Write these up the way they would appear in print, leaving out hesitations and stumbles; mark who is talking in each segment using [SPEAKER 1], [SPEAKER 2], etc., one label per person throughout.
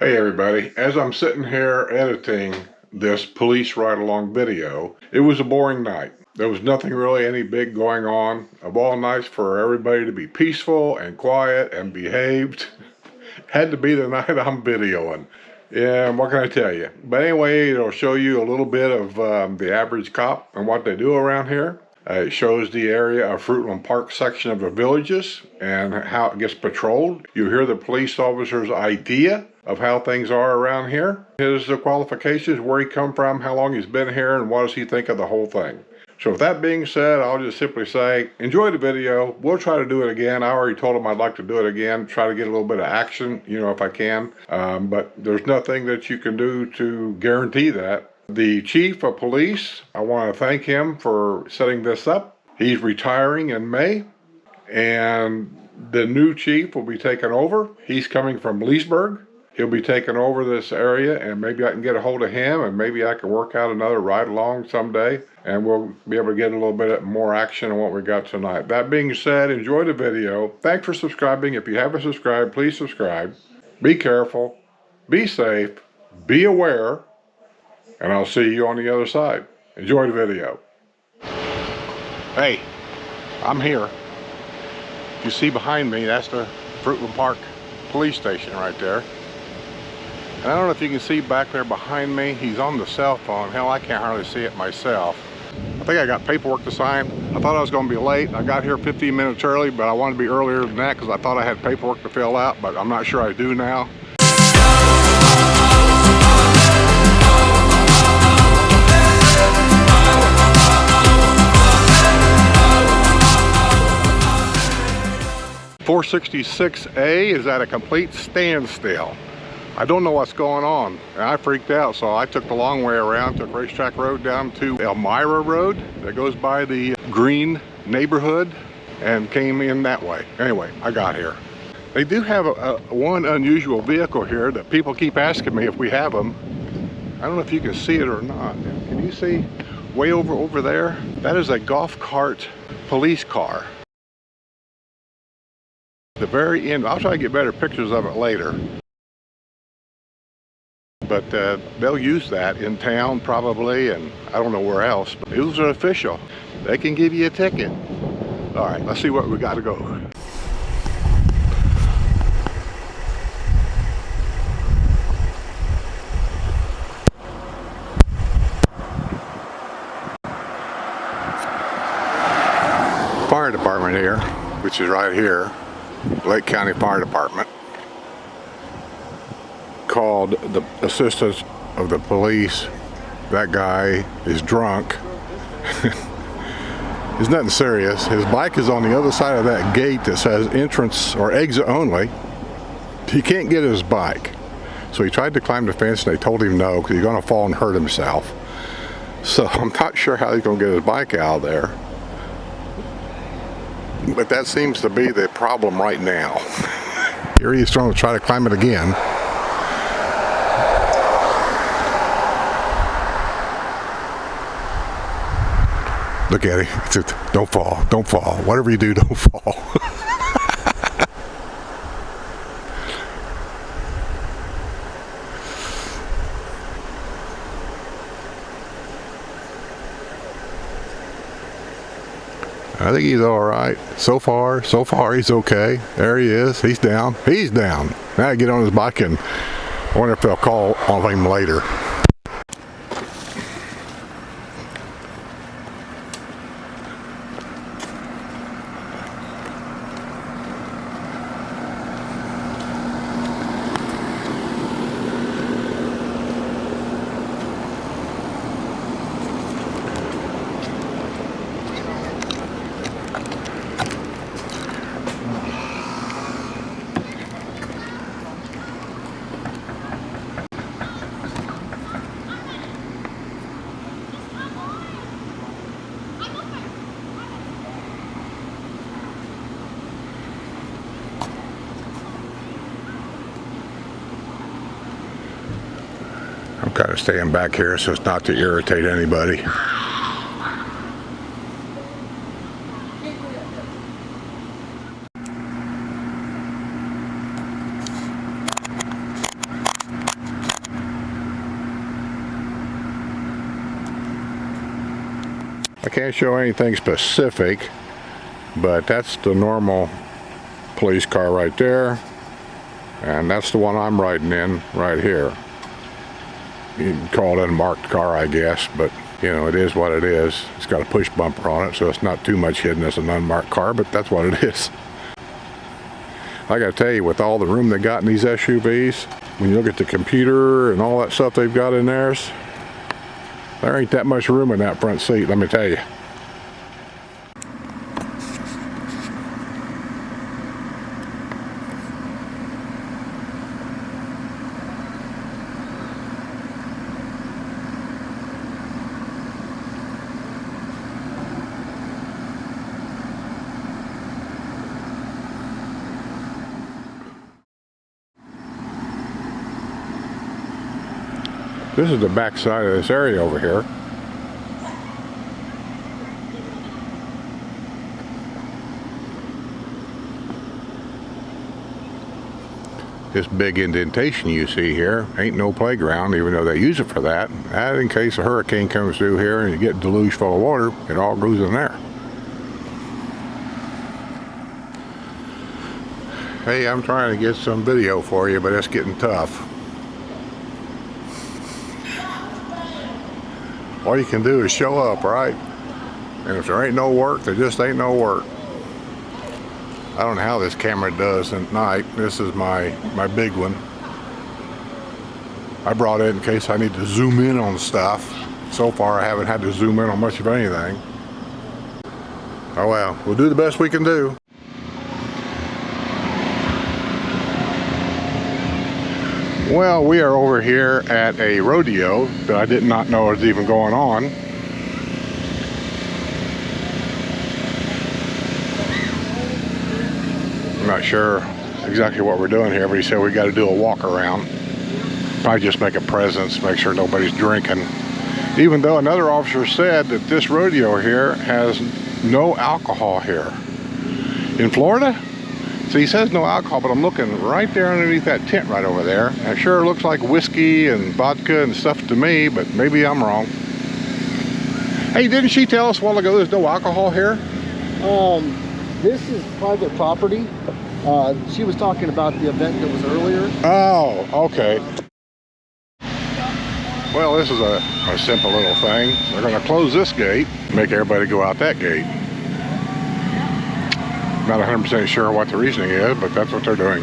[SPEAKER 1] Hey everybody, as I'm sitting here editing this police ride-along video, it was a boring night. There was nothing really any big going on. Of all nights for everybody to be peaceful and quiet and behaved, had to be the night I'm videoing. Yeah, what can I tell you? But anyway, it'll show you a little bit of the average cop and what they do around here. It shows the area of Fruitland Park section of the villages and how it gets patrolled. You hear the police officer's idea of how things are around here, his qualifications, where he come from, how long he's been here, and what does he think of the whole thing. So with that being said, I'll just simply say, enjoy the video. We'll try to do it again. I already told him I'd like to do it again, try to get a little bit of action, if I can. But there's nothing that you can do to guarantee that. The chief of police, I want to thank him for setting this up. He's retiring in May, and the new chief will be taking over. He's coming from Leesburg. He'll be taking over this area, and maybe I can get a hold of him, and maybe I can work out another ride-along someday, and we'll be able to get a little bit more action on what we got tonight. That being said, enjoy the video. Thanks for subscribing. If you haven't subscribed, please subscribe. Be careful. Be safe. Be aware. And I'll see you on the other side. Enjoy the video. Hey, I'm here. You see behind me, that's the Fruitland Park police station right there. And I don't know if you can see back there behind me, he's on the cell phone. Hell, I can't hardly see it myself. I think I got paperwork to sign. I thought I was going to be late. I got here 15 minutes early, but I wanted to be earlier than that because I thought I had paperwork to fill out, but I'm not sure I do now. .466A is at a complete standstill. I don't know what's going on, and I freaked out, so I took the long way around, took Racetrack Road down to Elmira Road that goes by the Green neighborhood and came in that way. Anyway, I got here. They do have one unusual vehicle here that people keep asking me if we have them. I don't know if you can see it or not. Can you see way over there? That is a golf cart police car. The very end, I'll try to get better pictures of it later. But they'll use that in town probably, and I don't know where else. But those are official. They can give you a ticket. All right, let's see what we got to go. Fire department here, which is right here. Lake County Fire Department, called the assistant of the police. That guy is drunk. It's nothing serious. His bike is on the other side of that gate that says entrance or exit only. He can't get his bike. So he tried to climb the fence and they told him no because he's going to fall and hurt himself. So I'm not sure how he's going to get his bike out of there. But that seems to be the problem right now. Here he is trying to try to climb it again. Look at him. He says, don't fall, don't fall. Whatever you do, don't fall. I think he's all right. So far he's okay. There he is. He's down. He's down. Now I get on his bike and I wonder if they'll call on him later. I'm kind of staying back here so as not to irritate anybody. I can't show anything specific, but that's the normal police car right there, and that's the one I'm riding in right here. You can call it a marked car, I guess, but you know, it is what it is. It's got a push bumper on it, so it's not too much hidden as an unmarked car, but that's what it is. I gotta tell you, with all the room they got in these SUVs, when you look at the computer and all that stuff they've got in theirs, there ain't that much room in that front seat, let me tell you. This is the back side of this area over here. This big indentation you see here ain't no playground, even though they use it for that. That in case a hurricane comes through here and you get a deluge full of water, it all goes in there. Hey, I'm trying to get some video for you, but it's getting tough. All you can do is show up, right? And if there ain't no work, there just ain't no work. I don't know how this camera does at night. This is my big one. I brought it in case I need to zoom in on stuff. So far I haven't had to zoom in on much of anything. Oh well, we'll do the best we can do. Well, we are over here at a rodeo that I did not know was even going on. I'm not sure exactly what we're doing here, but he said we got to do a walk around. Probably just make a presence, make sure nobody's drinking. Even though another officer said that this rodeo here has no alcohol here. In Florida? So he says no alcohol, but I'm looking right there underneath that tent right over there. And it sure looks like whiskey and vodka and stuff to me, but maybe I'm wrong. Hey, didn't she tell us a while ago there's no alcohol here?
[SPEAKER 2] This is private property. She was talking about the event that was earlier.
[SPEAKER 1] Oh, okay. Well, this is a simple little thing. They're going to close this gate, make everybody go out that gate. Not 100% sure what the reasoning is, but that's what they're doing.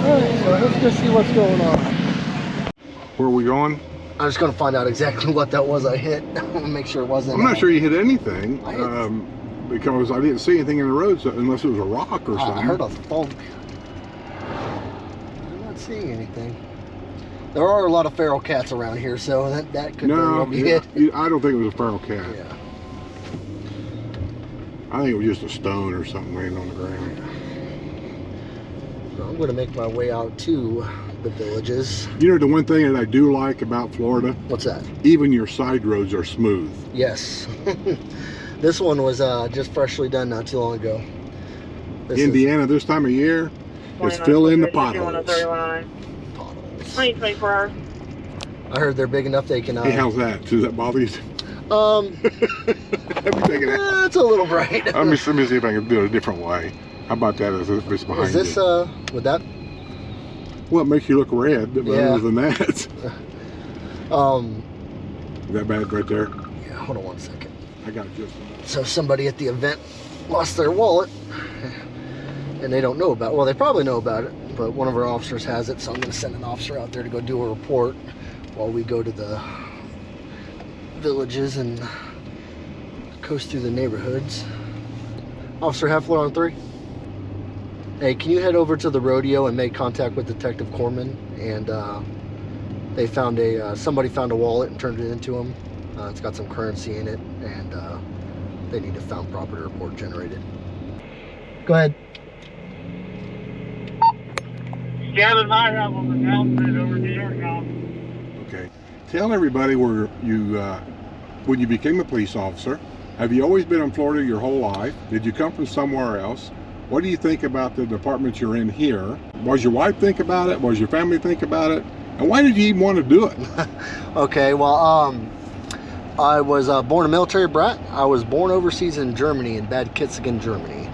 [SPEAKER 2] Alright, so let's go see what's going on.
[SPEAKER 1] Where are we going?
[SPEAKER 2] I'm just going to find out exactly what that was I hit. Make sure it wasn't...
[SPEAKER 1] I'm not sure you hit anything, because I didn't see anything in the road unless it was a rock or something.
[SPEAKER 2] I heard a thunk. I'm not seeing anything. There are a lot of feral cats around here, so that could very well be it.
[SPEAKER 1] I don't think it was a feral cat.
[SPEAKER 2] Yeah.
[SPEAKER 1] I think it was just a stone or something laying on the ground.
[SPEAKER 2] So I'm going to make my way out to the villages.
[SPEAKER 1] You know the one thing that I do like about Florida?
[SPEAKER 2] What's that?
[SPEAKER 1] Even your side roads are smooth.
[SPEAKER 2] Yes. This one was just freshly done not too long ago.
[SPEAKER 1] Indiana this time of year is fill in the potholes.
[SPEAKER 2] Potholes.
[SPEAKER 3] 24 hours.
[SPEAKER 2] I heard they're big enough they can...
[SPEAKER 1] Hey, how's that? Does that bother you?
[SPEAKER 2] Let me
[SPEAKER 1] take it out.
[SPEAKER 2] It's a little bright.
[SPEAKER 1] let me see if I can do it a different way. How about that if it's behind you?
[SPEAKER 2] Is this, would that...
[SPEAKER 1] Well, it makes you look red, but
[SPEAKER 2] yeah.
[SPEAKER 1] other than that... Is that bad right there?
[SPEAKER 2] Yeah, hold on one second.
[SPEAKER 1] I got it just enough.
[SPEAKER 2] So somebody at the event lost their wallet, and they don't know about it. Well, they probably know about it, but one of our officers has it, so I'm going to send an officer out there to go do a report while we go to the villages and coast through the neighborhoods. Officer Heffler on 3. Hey, can you head over to the rodeo and make contact with Detective Corman? And they found somebody found a wallet and turned it into them. It's got some currency in it, and they need a found property report generated. Go ahead.
[SPEAKER 3] Scanning high up on the downstreet over New York now.
[SPEAKER 1] Okay. Tell everybody where you, when you became a police officer, have you always been in Florida your whole life? Did you come from somewhere else? What do you think about the department you're in here? Was your wife think about it? Was your family think about it? And why did you even want to do it?
[SPEAKER 2] Okay, well, I was born a military brat. I was born overseas in Germany, in Bad Kitzingen, Germany.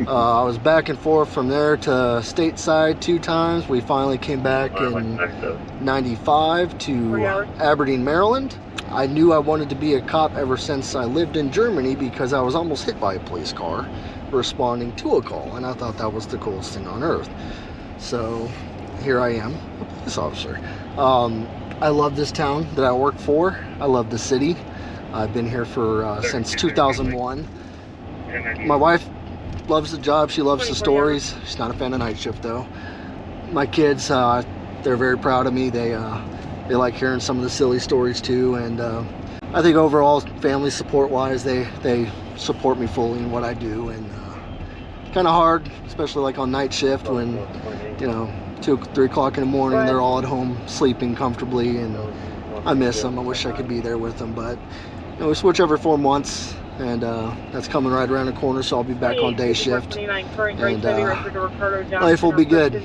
[SPEAKER 2] I was back and forth from there to stateside 2 times. We finally came back in 95 to Aberdeen, Maryland. I knew I wanted to be a cop ever since I lived in Germany because I was almost hit by a police car responding to a call, and I thought that was the coolest thing on earth. So here I am, a police officer. I love this town that I work for. I love the city. I've been here for since 2001. My wife loves the job. She loves the stories. She's not a fan of night shift though. My kids, they're very proud of me. They like hearing some of the silly stories too. And I think overall, family support wise, they support me fully in what I do. And kind of hard, especially like on night shift when, you know, 2, 3 o'clock in the morning, they're all at home sleeping comfortably, and I miss them. I wish I could be there with them, but you know, we switch every 4 months, and that's coming right around the corner, so I'll be back on day shift, and life will be good.
[SPEAKER 4] Do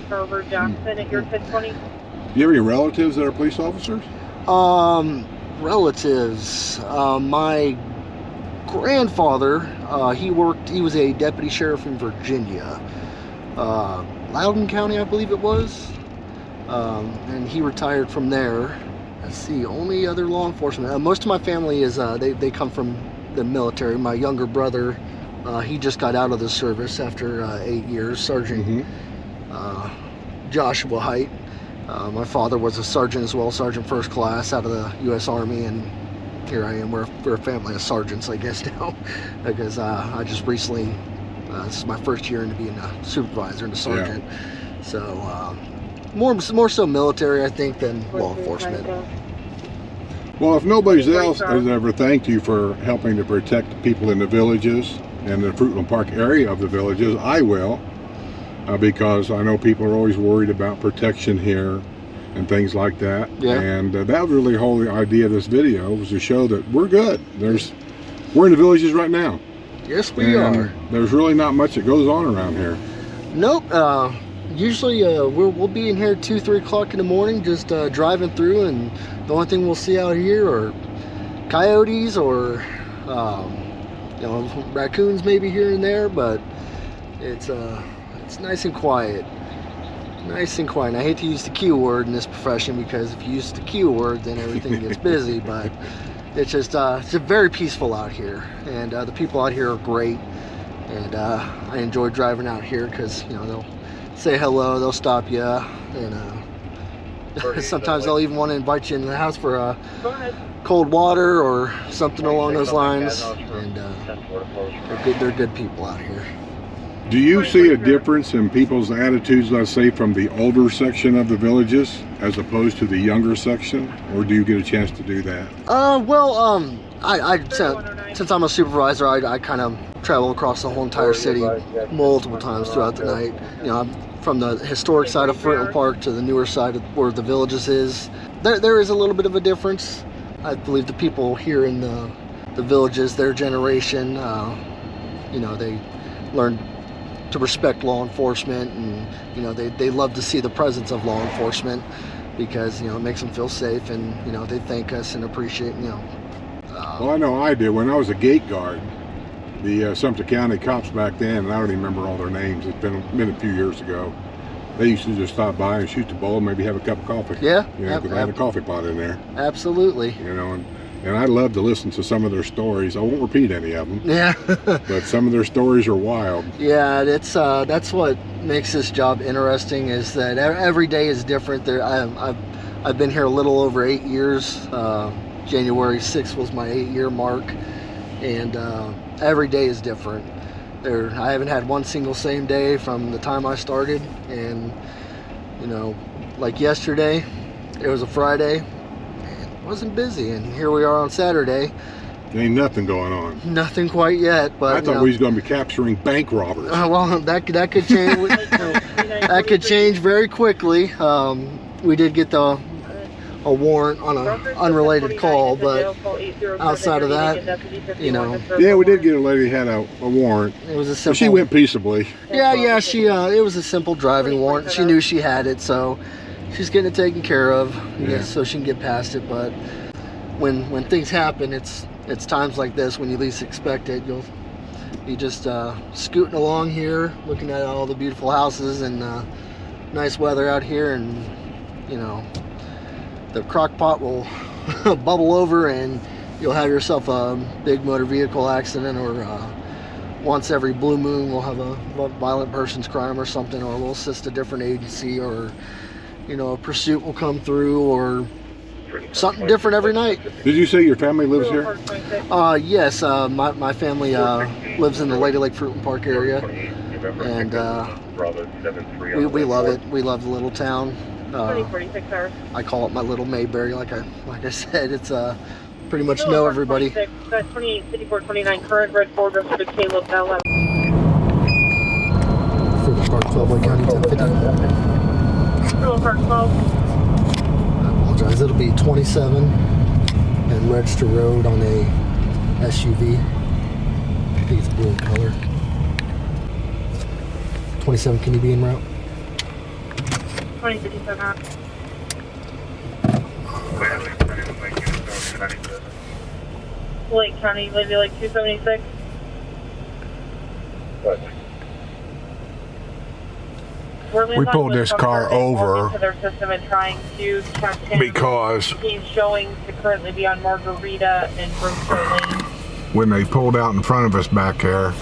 [SPEAKER 4] you have any relatives that are police officers?
[SPEAKER 2] Relatives. My grandfather, he was a deputy sheriff in Virginia. Loudoun County, I believe it was, and he retired from there. Let's see, only other law enforcement. Most of my family is they come from the military. My younger brother, he just got out of the service after 8 years, Sergeant Joshua Height. My father was a sergeant as well, Sergeant First Class out of the U.S. Army, and here I am. We're a family of sergeants, I guess now, because I just recently. This is my first year into being a supervisor and a sergeant. Yeah. So more so military, I think, than law enforcement.
[SPEAKER 4] Well, if nobody else has ever thanked you for helping to protect the people in the villages and the Fruitland Park area of the villages, I will, because I know people are always worried about protection here and things like that.
[SPEAKER 2] Yeah.
[SPEAKER 4] And that was really the whole idea of this video, was to show that we're good. We're in the villages right now.
[SPEAKER 2] Yes, we are.
[SPEAKER 4] There's really not much that goes on around here.
[SPEAKER 2] Nope. Usually we'll be in here 2, 3 o'clock in the morning, just driving through, and the only thing we'll see out here are coyotes or you know, raccoons maybe here and there. But it's nice and quiet. Nice and quiet. And I hate to use the Q word in this profession, because if you use the Q word, then everything gets busy. But it's just it's very peaceful out here, and the people out here are great, and I enjoy driving out here because, you know, they'll say hello, they'll stop you, and sometimes they'll even want to invite you in the house for cold water or something along those lines. And they're good people out here.
[SPEAKER 4] Do you see a difference in people's attitudes, let's say, from the older section of the villages as opposed to the younger section, or do you get a chance to do that?
[SPEAKER 2] Since I'm a supervisor, I kind of travel across the whole entire city multiple times throughout the night. You know, I'm from the historic side of Fruitland Park to the newer side of where the villages is. There is a little bit of a difference. I believe the people here in the villages, their generation, you know, they learn to respect law enforcement, and you know, they love to see the presence of law enforcement, because, you know, it makes them feel safe, and you know, they thank us and appreciate, you know.
[SPEAKER 4] Well, I know I did when I was a gate guard. The Sumter County cops back then, and I don't even remember all their names, it's been a few years ago, they used to just stop by and shoot the bull and maybe have a cup of coffee.
[SPEAKER 2] Yeah.
[SPEAKER 4] You know, because I had a coffee pot in there.
[SPEAKER 2] Absolutely.
[SPEAKER 4] You know, and I love to listen to some of their stories. I won't repeat any of them.
[SPEAKER 2] Yeah.
[SPEAKER 4] But some of their stories are wild.
[SPEAKER 2] Yeah, that's what makes this job interesting, is that every day is different. I've been here a little over 8 years. January 6th was my 8-year mark, and every day is different. I haven't had one single same day from the time I started, and you know, like yesterday, it was a Friday. Wasn't busy, and here we are on Saturday.
[SPEAKER 4] Ain't nothing going on.
[SPEAKER 2] Nothing quite yet, but
[SPEAKER 4] I thought we was going to be capturing bank robbers.
[SPEAKER 2] Well, that could change. That could change very quickly. We did get a warrant on an unrelated call, but outside of that, you know.
[SPEAKER 4] Yeah, we did get a lady who had a warrant.
[SPEAKER 2] It was a simple.
[SPEAKER 4] She went peaceably.
[SPEAKER 2] Yeah. She it was a simple driving warrant. She knew she had it, so she's getting it taken care of, so she can get past it. But when things happen, it's times like this when you least expect it. You'll be just scooting along here, looking at all the beautiful houses and nice weather out here, and you know, the crock pot will bubble over and you'll have yourself a big motor vehicle accident, or once every blue moon we'll have a violent person's crime or something, or we'll assist a different agency, or you know, a pursuit will come through, or something different every night.
[SPEAKER 4] Did you say your family lives here?
[SPEAKER 2] Yes, my family lives in the Lady Lake Fruitland Park area, and we love it. We love the little town. I call it my little Mayberry, like I said. It's pretty much know everybody.
[SPEAKER 3] 28, 54, 29, current red Ford, represented Caleb Bell.
[SPEAKER 2] Fruitland Park, 12 Lake County, 1050.
[SPEAKER 3] Fruitland Park 12.
[SPEAKER 2] I apologize. It'll be 27 and Register Road on a SUV. I think it's blue in color. 27, can you be en route?
[SPEAKER 3] 2057. Lake County, Lady Lake 276.
[SPEAKER 1] We pulled this car over because
[SPEAKER 3] he's showing to currently be on Margarita and Brookshire Lane.
[SPEAKER 1] when they pulled out in front of us back there,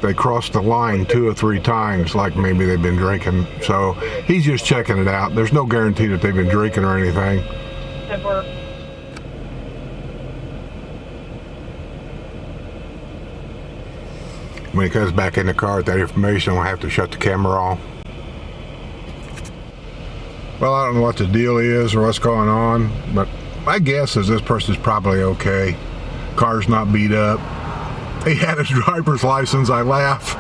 [SPEAKER 1] they crossed the line 2 or 3 times, like maybe they've been drinking. So he's just checking it out. There's no guarantee that they've been drinking or anything. When he comes back in the car with that information, we'll have to shut the camera off. Well, I don't know what the deal is or what's going on, but my guess is this person's probably okay. Car's not beat up. He had his driver's license, I laugh.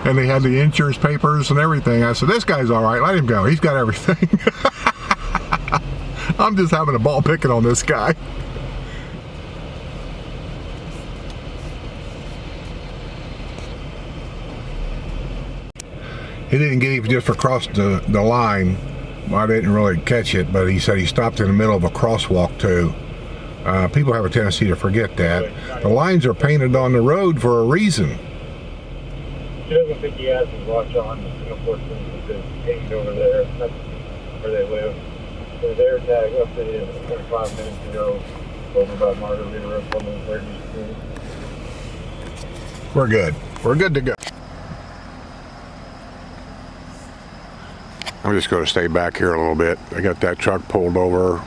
[SPEAKER 1] And they had the insurance papers and everything. I said, this guy's all right, let him go. He's got everything. I'm just having a ball picking on this guy. He didn't get him just across the line. Well, I didn't really catch it, but he said he stopped in the middle of a crosswalk too. People have a tendency to forget that. The lines are painted on the road for a reason.
[SPEAKER 5] She doesn't think he has his watch on, unfortunately, because he's painted over there. That's where they live. There's air tag updated 25 minutes ago over by Margarita Road, 130th Street.
[SPEAKER 1] We're good. We're good to go. I'm just going to stay back here a little bit. I got that truck pulled over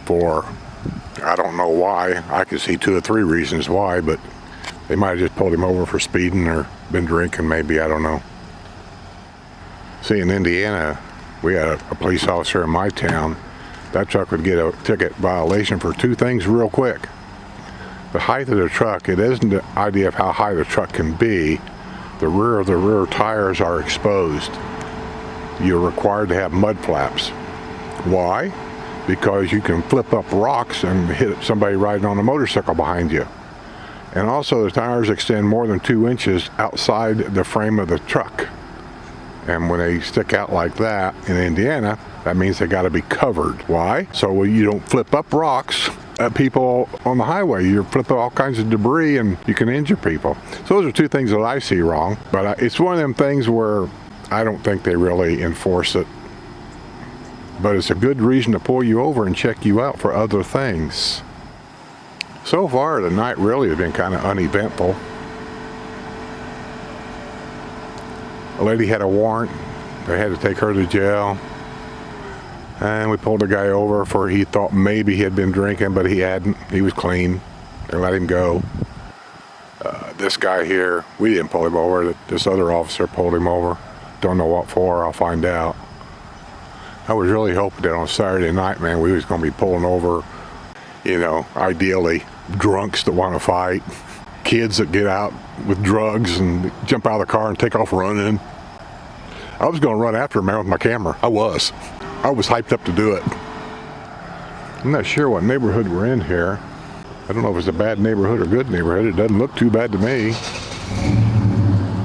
[SPEAKER 1] for, I don't know why. I could see 2 or 3 reasons why, but they might have just pulled him over for speeding or been drinking, maybe, I don't know. See, in Indiana, we had a police officer in my town. That truck would get a ticket violation for 2 things real quick. The height of the truck, it isn't the idea of how high the truck can be. The rear tires are exposed. You're required to have mud flaps. Why? Because you can flip up rocks and hit somebody riding on a motorcycle behind you. And also the tires extend more than 2 inches outside the frame of the truck. And when they stick out like that in Indiana, that means they got to be covered. Why? So you don't flip up rocks at people on the highway. You're flipping all kinds of debris and you can injure people. So those are 2 things that I see wrong. But it's one of them things where I don't think they really enforce it. But it's a good reason to pull you over and check you out for other things. So far, the night really has been kind of uneventful. A lady had a warrant. They had to take her to jail. And we pulled the guy over for he thought maybe he had been drinking, but he hadn't. He was clean. They let him go. This guy here, we didn't pull him over. This other officer pulled him over. Don't know what for, I'll find out. I was really hoping that on Saturday night, man, we was going to be pulling over, you know, ideally drunks that want to fight, kids that get out with drugs and jump out of the car and take off running. I was going to run after him, man, with my camera. I was hyped up to do it. I'm not sure what neighborhood we're in here. I don't know if it's a bad neighborhood or good neighborhood. It doesn't look too bad to me.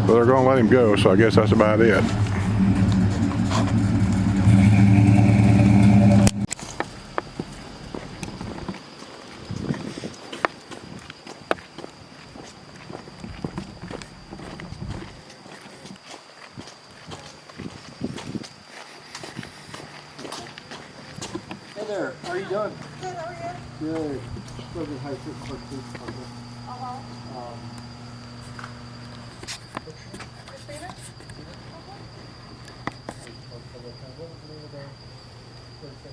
[SPEAKER 1] But they're going to let him go, so I guess that's about it.
[SPEAKER 2] there. How are you doing?
[SPEAKER 6] Good, how are you?
[SPEAKER 2] Good. Spoken High Street Park Police Department.
[SPEAKER 6] Christina?
[SPEAKER 2] What was the name of the person?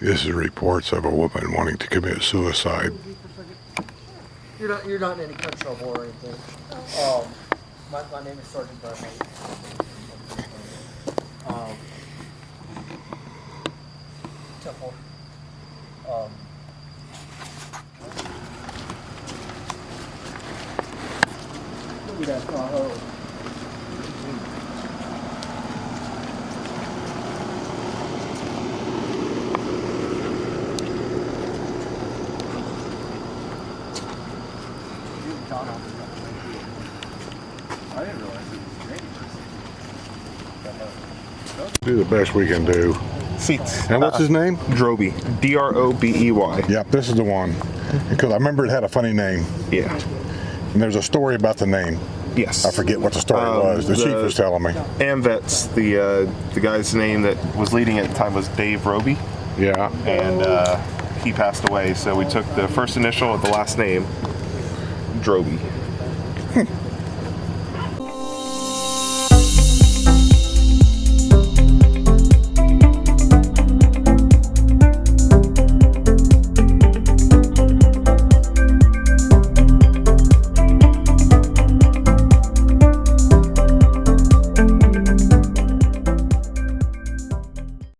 [SPEAKER 1] This is reports of a woman wanting to commit suicide.
[SPEAKER 2] You're not in any kind of trouble or anything. My name is Sergeant Bradley. Temple. Look at that Tahoe.
[SPEAKER 5] I didn't realize it was dangerous.
[SPEAKER 1] Do the best we can do.
[SPEAKER 7] Seats.
[SPEAKER 1] And what's his name?
[SPEAKER 7] Drobey. D-R-O-B-E-Y.
[SPEAKER 1] Yep, this is the one. Because I remember it had a funny name.
[SPEAKER 7] Yeah.
[SPEAKER 1] And there's a story about the name.
[SPEAKER 7] Yes.
[SPEAKER 1] I forget what the story was. The chief was telling me.
[SPEAKER 7] AMVET's, the guy's name that was leading at the time was Dave Roby,
[SPEAKER 1] Yeah.
[SPEAKER 7] and he passed away. So we took the first initial of the last name, Drobey.